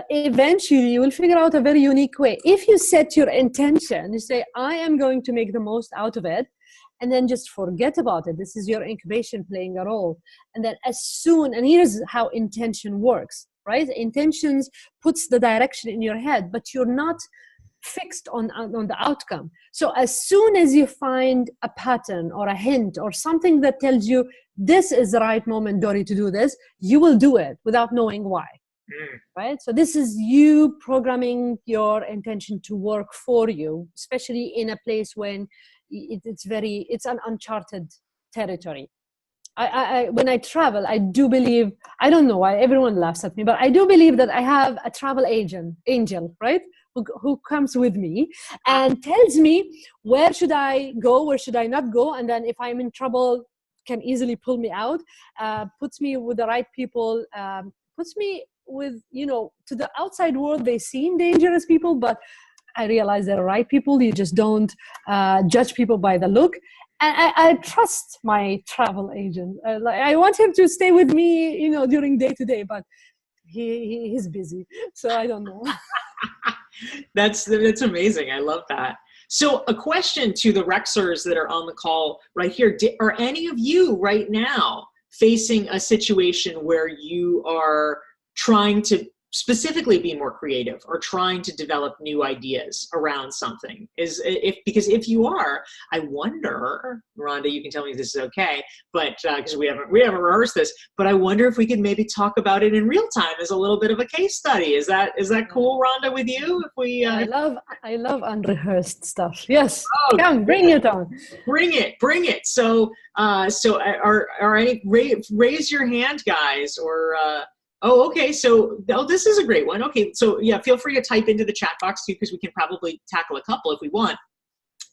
eventually you will figure out a very unique way. If you set your intention, you say, I am going to make the most out of it, and then just forget about it. This is your incubation playing a role. And then and here's how intention works, right? Intentions puts the direction in your head, but you're not fixed on the outcome. So as soon as you find a pattern or a hint or something that tells you this is the right moment, Dorie, to do this, you will do it without knowing why. Right? So this is you programming your intention to work for you, especially in a place when it's an uncharted territory. When I travel, I do believe, I don't know why everyone laughs at me, but I do believe that I have a travel angel, right? Who comes with me and tells me where should I go, where should I not go, and then if I'm in trouble, can easily pull me out, puts me with the right people, puts me with, to the outside world, they seem dangerous people, but I realize they're right people. You just don't judge people by the look. And I trust my travel agent. I want him to stay with me, during day to day, but he's busy. So I don't know. That's amazing. I love that. So a question to the Rexers that are on the call right here. Are any of you right now facing a situation where you are trying to specifically be more creative or trying to develop new ideas around something? Because if you are, I wonder, Randah, you can tell me if this is okay, but because we haven't rehearsed this, but I wonder if we could maybe talk about it in real time as a little bit of a case study. Is that cool, Randah, with you? If we I love unrehearsed stuff. Yes. Come, bring it on. Bring it. So are any, raise your hand, guys, or okay. So, this is a great one. Okay. So yeah, feel free to type into the chat box too, because we can probably tackle a couple if we want.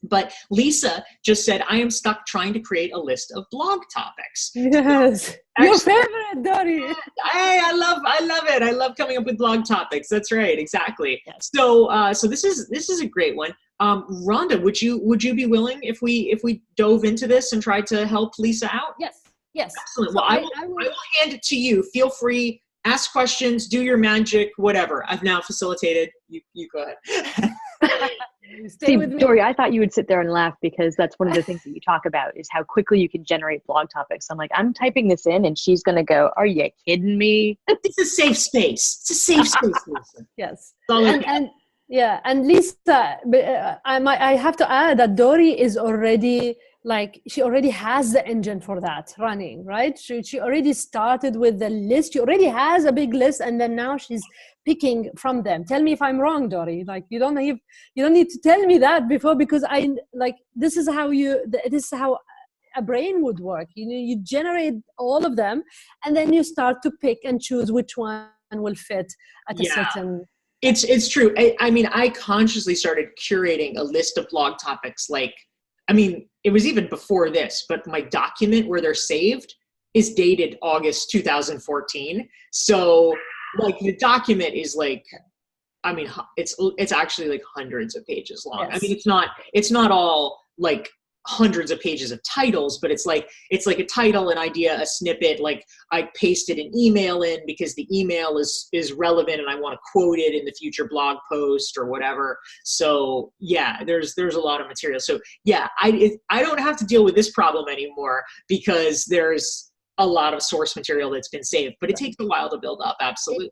But Lisa just said, I am stuck trying to create a list of blog topics. Yes. Your favorite, Dorie. Hey, I love it. I love coming up with blog topics. That's right. Exactly. Yes. So this is a great one. Randah, would you be willing if we dove into this and tried to help Lisa out? Yes. Excellent. Well, I will hand it to you. Feel free. Ask questions, do your magic, whatever. I've now facilitated. You go ahead. See, Dorie, I thought you would sit there and laugh because that's one of the things that you talk about is how quickly you can generate blog topics. I'm like, I'm typing this in and she's going to go, are you kidding me? It's a safe space. It's a safe space, Lisa. Yes. And Lisa, I have to add that Dorie is already, she already has the engine for that running, right? She already started with the list. She already has a big list, and then now she's picking from them. Tell me if I'm wrong, Dorie. You don't need to tell me that before, because this is how a brain would work. You generate all of them, and then you start to pick and choose which one will fit at a certain. It's true. I mean, I consciously started curating a list of blog topics. Like, I mean, it was even before this, but my document where they're saved is dated August 2014. So like the document is like, I mean, it's actually like hundreds of pages long. Yes. I mean, it's not all like hundreds of pages of titles, but it's like a title, an idea, a snippet. Like I pasted an email in because the email is relevant and I want to quote it in the future blog post or whatever. So yeah, there's a lot of material. So yeah, I don't have to deal with this problem anymore because there's a lot of source material that's been saved, but it takes a while to build up. Absolutely.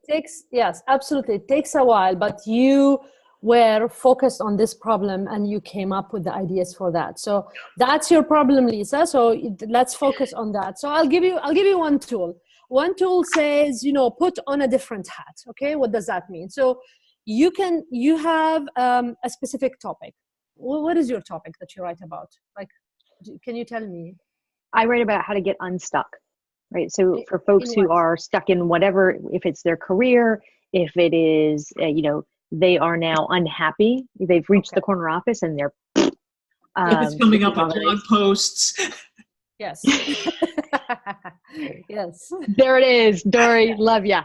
Yes, absolutely. It takes a while, but you were focused on this problem and you came up with the ideas for that. So that's your problem, Lisa. So let's focus on that. So I'll give you one tool. One tool says, put on a different hat. Okay. What does that mean? So you have a specific topic. What is your topic that you write about? Like, can you tell me? I write about how to get unstuck. Right. So for folks who are stuck in whatever, if it's their career, if it is, they are now unhappy, they've reached the corner office and they're if it's coming up in blog posts. Yes. Yes. There it is. Dorie, love ya.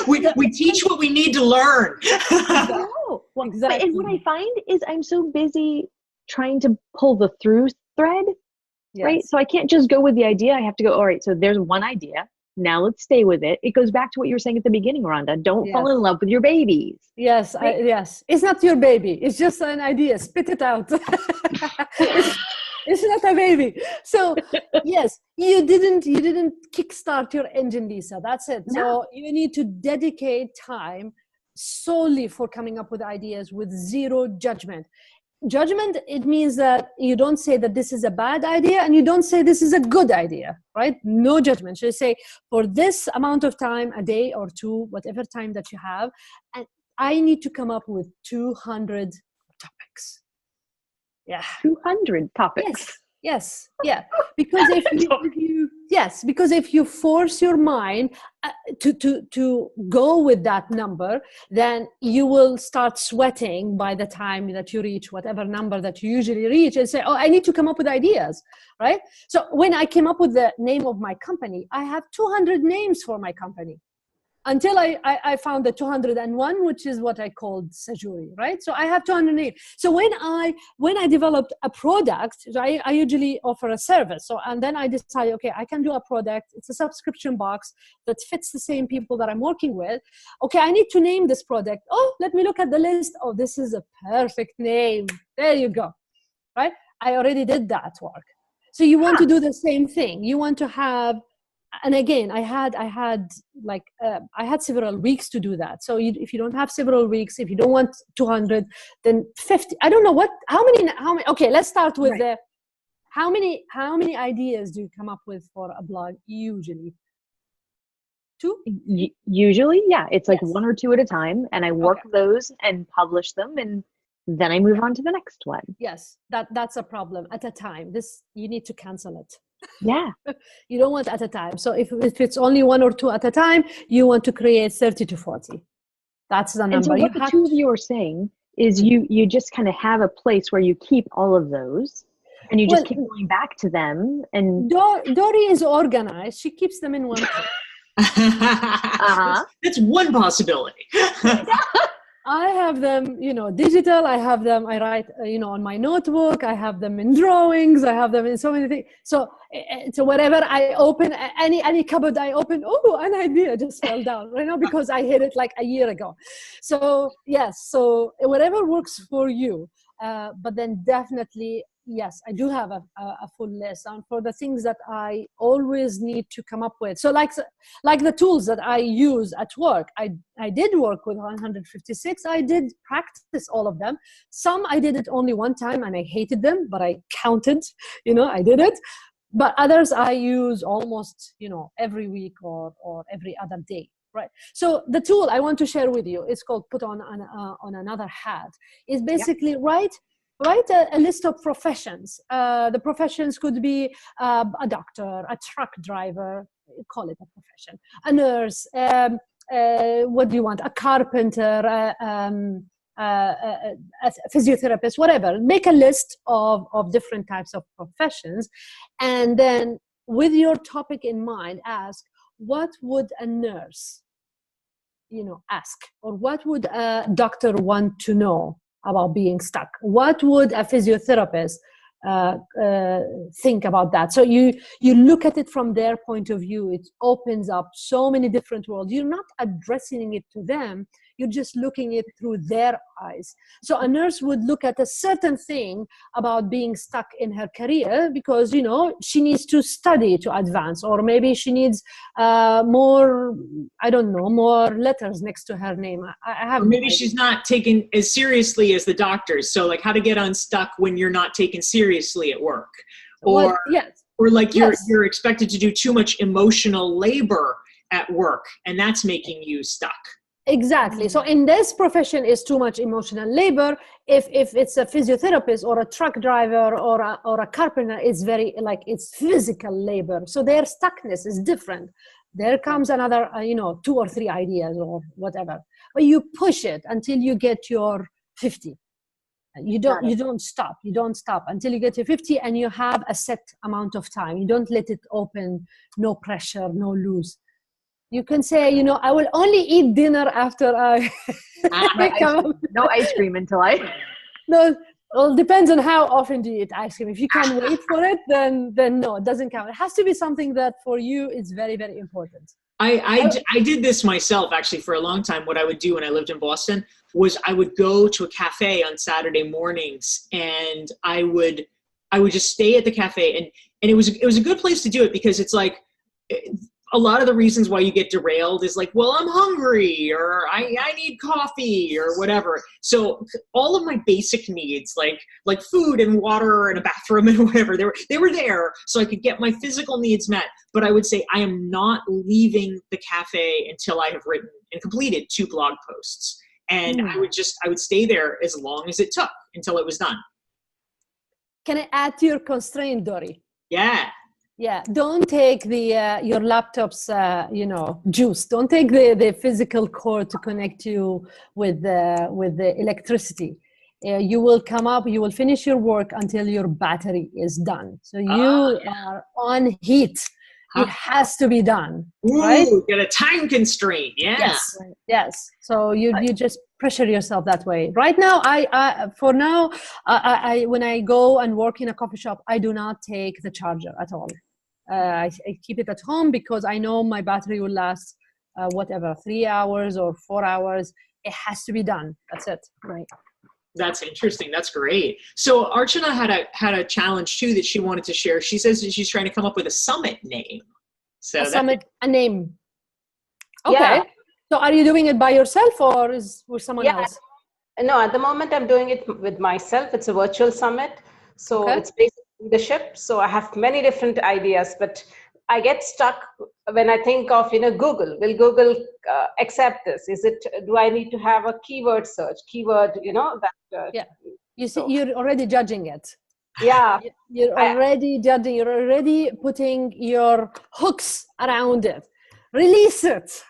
we teach what we need to learn. No, well, exactly. And what I find is I'm so busy trying to pull the through thread. Yes. Right. So I can't just go with the idea. I have to go, all right, so there's one idea. Now let's stay with it. It goes back to what you were saying at the beginning, Randah. Don't fall in love with your babies. Yes. Right? Yes. It's not your baby. It's just an idea. Spit it out. It's not a baby. So yes, you didn't kickstart your engine, Lisa. That's it. No. So you need to dedicate time solely for coming up with ideas with zero judgment. Judgment, it means that you don't say that this is a bad idea and you don't say this is a good idea, right? No judgment. So you say, for this amount of time, a day or two, whatever time that you have, and I need to come up with 200 topics. Yeah. 200 topics. Yes. Yeah. Because if you force your mind to go with that number, then you will start sweating by the time that you reach whatever number that you usually reach and say, oh, I need to come up with ideas, right? So when I came up with the name of my company, I have 200 names for my company. Until I found the 201, which is what I called sajory, right? So I have 208. So when I developed a product, so I usually offer a service. So, and then I decided, okay, I can do a product. It's a subscription box that fits the same people that I'm working with. Okay, I need to name this product. Oh, let me look at the list. Oh, this is a perfect name. There you go, right? I already did that work. So you want to do the same thing. You want to have, and again, I had several weeks to do that. So if you don't have several weeks, if you don't want 200, then 50. I don't know how many. Okay, let's start with how many ideas do you come up with for a blog usually? 2? Usually, yeah. It's like 1 or 2 at a time, and I work those and publish them, and then I move on to the next one. Yes, that's a problem at a time. You need to cancel it. Yeah. You don't want at a time. So if it's only 1 or 2 at a time, you want to create 30 to 40. That's the number. And so what the two of you are saying is you just kind of have a place where you keep all of those and you just keep going back to them. And Dorie is organized. She keeps them in one place. That's one possibility. I have them, digital. I have them, I write, on my notebook. I have them in drawings. I have them in so many things. So whatever I open, any cupboard I open, oh, an idea just fell down, because I hit it like a year ago. So yes, so whatever works for you. But then definitely, yes, I do have a full list and for the things that I always need to come up with. So like the tools that I use at work, I did work with 156. I did practice all of them. Some I did it only one time and I hated them, but I counted, I did it. But others I use almost, every week or every other day. Right. So the tool I want to share with you is called Put on Another Hat. It's basically write a list of professions. The professions could be a doctor, a truck driver, call it a profession, a nurse, what do you want? A carpenter, a physiotherapist, whatever. Make a list of different types of professions, and then with your topic in mind, ask, what would a nurse, ask? Or what would a doctor want to know about being stuck? What would a physiotherapist think about that? So you look at it from their point of view. It opens up so many different worlds. You're not addressing it to them. You're just looking it through their eyes. So a nurse would look at a certain thing about being stuck in her career because, she needs to study to advance, or maybe she needs more letters next to her name. I have. Or maybe she's not taken as seriously as the doctors. So like how to get unstuck when you're not taken seriously at work. Or, yes. Or like you're expected to do too much emotional labor at work, and that's making you stuck. Exactly. So in this profession is too much emotional labor. If it's a physiotherapist or a truck driver or a carpenter, it's very it's physical labor. So their stuckness is different. There comes another, 2 or 3 ideas or whatever. But you push it until you get your 50. You don't stop. You don't stop until you get your 50, and you have a set amount of time. You don't let it open. No pressure, no loose. You can say, I will only eat dinner after I no ice cream until I. No, well, depends on how often do you eat ice cream. If you can wait for it, then no, it doesn't count. It has to be something that for you is very, very important. I did this myself actually for a long time. What I would do when I lived in Boston was I would go to a cafe on Saturday mornings, and I would just stay at the cafe, and it was a good place to do it because it's like a lot of the reasons why you get derailed is like, well, I'm hungry, or I need coffee, or whatever. So all of my basic needs, like food and water and a bathroom and whatever, they were there, so I could get my physical needs met. But I would say I am not leaving the cafe until I have written and completed 2 blog posts. And I would stay there as long as it took until it was done. Can I add to your constraint, Dorie? Yeah. Yeah, don't take your laptop's juice. Don't take the physical cord to connect you with the electricity. You will finish your work until your battery is done. So you are on heat. It has to be done. Ooh, right? Get a time constraint. Yeah. Yes. So you just pressure yourself that way. Right now, I when I go and work in a coffee shop, I do not take the charger at all. I keep it at home because I know my battery will last 3 hours or 4 hours. It has to be done. That's it. Right. That's interesting. That's great. So Archana had a challenge too that she wanted to share. She says that she's trying to come up with a summit name. So a name. Okay. Yeah. So are you doing it by yourself or is with someone else? No, at the moment I'm doing it with myself. It's a virtual summit. So it's based on leadership. So I have many different ideas, but I get stuck when I think of, Google. Will Google accept this? Do I need to have a keyword search? Yeah. You see, you're already judging it. Yeah. You're already judging. You're already putting your hooks around it. Release it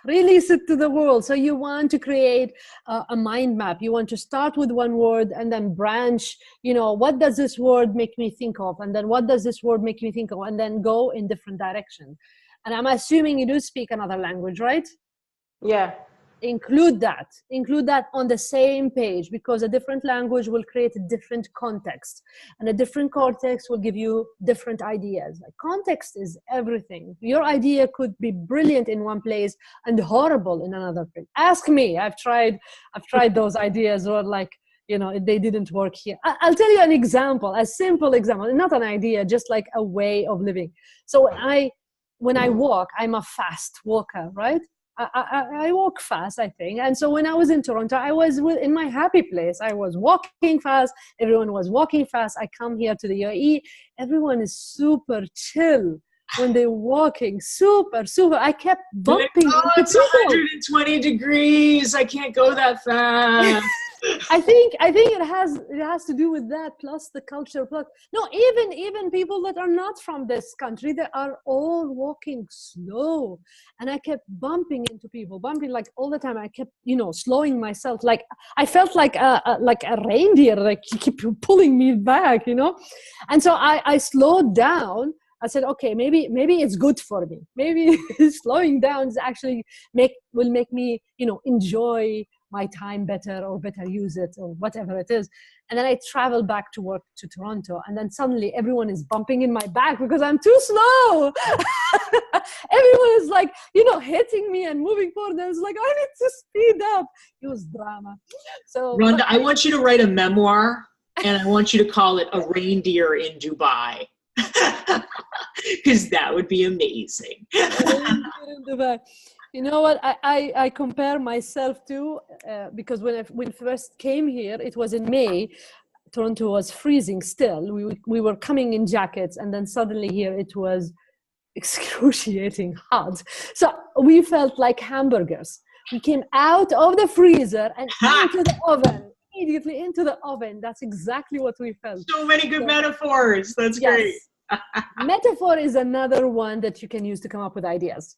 to the world. So you want to create a mind map. You want to start with one word and then branch, what does this word make me think of? And then what does this word make me think of? And then go in different directions. And I'm assuming you do speak another language, right? Yeah. Include that on the same page, because a different language will create a different context, and a different context will give you different ideas. Context is everything. Your idea could be brilliant in one place and horrible in another place. Ask me. I've tried those ideas, or they didn't work here. I'll tell you an example, a simple example, not an idea, just like a way of living. So when I walk, I'm a fast walker, right? I walk fast, I think. And so when I was in Toronto, I was in my happy place. I was walking fast. Everyone was walking fast. I come here to the UAE. Everyone is super chill when they're walking. Super. I kept bumping into it's 120 degrees. I can't go that fast. I think it has to do with that, plus the culture, plus no, even people that are not from this country, they are all walking slow, and I kept bumping into people, bumping like all the time. I kept, slowing myself, like I felt like a reindeer, like you keep pulling me back, and so I slowed down. I said, okay, maybe it's good for me. Maybe slowing down is actually will make me, enjoy my time better, or better use it, or whatever it is. And then I traveled back to work to Toronto, and then suddenly everyone is bumping in my back because I'm too slow. Everyone is like, hitting me and moving forward. I was like, I need to speed up. It was drama. So Rhonda, I want you to write a memoir, and I want you to call it A Reindeer in Dubai. Because that would be amazing. You know what? I compare myself to, because when I first came here, it was in May. Toronto was freezing still. We were coming in jackets, and then suddenly here it was excruciating hot. So we felt like hamburgers. We came out of the freezer and into the oven. Immediately into the oven. That's exactly what we felt. So many good metaphors. That's great. Metaphor is another one that you can use to come up with ideas.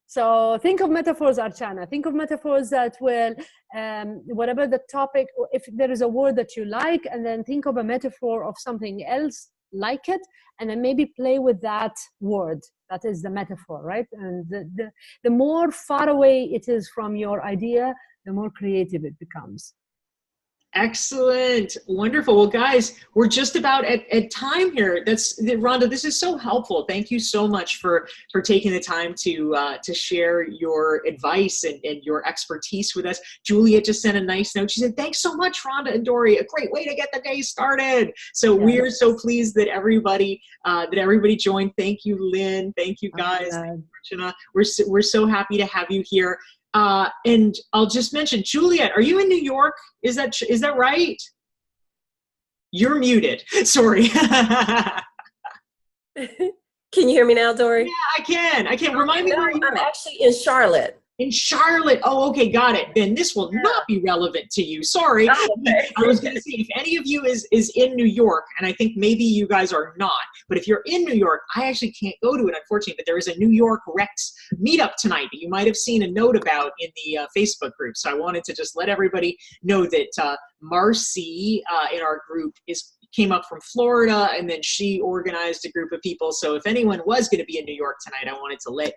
So think of metaphors, Archana. Think of metaphors that will, whatever the topic, if there is a word that you like, and then think of a metaphor of something else like it, and then maybe play with that word. That is the metaphor, right? And the more far away it is from your idea, the more creative it becomes. Excellent. Wonderful. Well, guys, we're just about at time here. Rhonda, this is so helpful. Thank you so much for taking the time to share your advice and your expertise with us. Juliet just sent a nice note. She said, thanks so much, Rhonda and Dorie. A great way to get the day started. So we're so pleased that everybody joined. Thank you, Lynn. Thank you, guys. Thank you, Archana. We're so happy to have you here. And I'll just mention, Juliet, are you in New York? Is that right? You're muted. Sorry. Can you hear me now, Dorie? Yeah, I can. Remind me where you are. I'm actually in Charlotte. In Charlotte. Oh, okay, got it. Then this will not be relevant to you. Sorry. Oh, okay. I was going to say, if any of you is in New York, and I think maybe you guys are not, but if you're in New York, I actually can't go to it, unfortunately, but there is a New York REx meetup tonight that you might have seen a note about in the Facebook group. So I wanted to just let everybody know that Marcy in our group came up from Florida, and then she organized a group of people. So if anyone was going to be in New York tonight, I wanted to let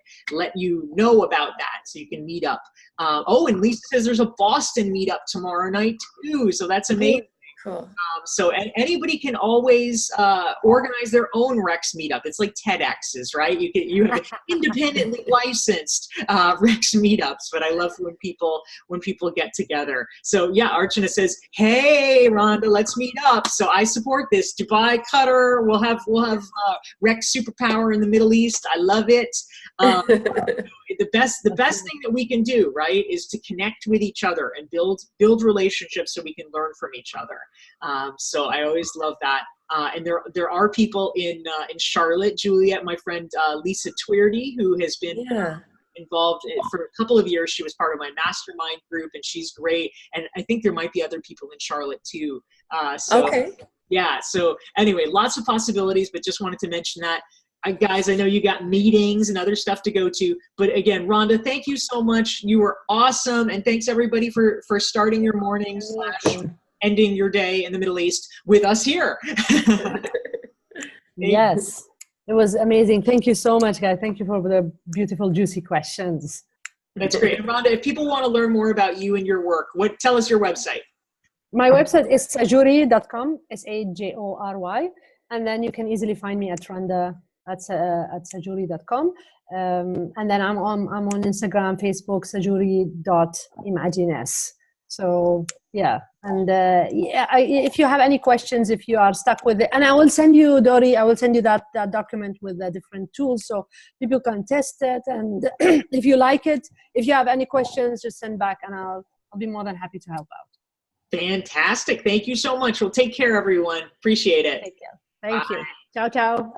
you know about that so you can meet up. And Lisa says there's a Boston meetup tomorrow night too. So that's amazing. Cool. So anybody can always organize their own REx meetup. It's like TEDx's, right? You have independently licensed REx meetups, but I love when people get together. So yeah, Archana says, "Hey, Rhonda, let's meet up." So I support this. Dubai, Qatar, we'll have REx superpower in the Middle East. I love it. The best thing that we can do, right, is to connect with each other and build relationships so we can learn from each other. So I always love that. And there are people in Charlotte. Juliet, my friend Lisa Tweardy, who has been involved for a couple of years. She was part of my mastermind group, and she's great. And I think there might be other people in Charlotte too. Okay. Yeah. So anyway, lots of possibilities, but just wanted to mention that. Guys, I know you got meetings and other stuff to go to, but again, Rhonda, thank you so much. You were awesome, and thanks everybody for starting your morning / ending your day in the Middle East with us here. Yes, it was amazing. Thank you so much, guys. Thank you for the beautiful, juicy questions. That's great. And Rhonda, if people want to learn more about you and your work, tell us your website. My website is sajory.com, SAJORY, and then you can easily find me at Randah at sajory.com, and then I'm on Instagram, Facebook, sajory.imaginess. So yeah, and if you have any questions, if you are stuck with it, and I will send you, Dorie, I will send you that document with the different tools so people can test it, and if you like it, if you have any questions, just send back, and I'll be more than happy to help out. Fantastic. Thank you so much. Well, take care, everyone. Appreciate it. Take care. Thank you. Ciao, ciao.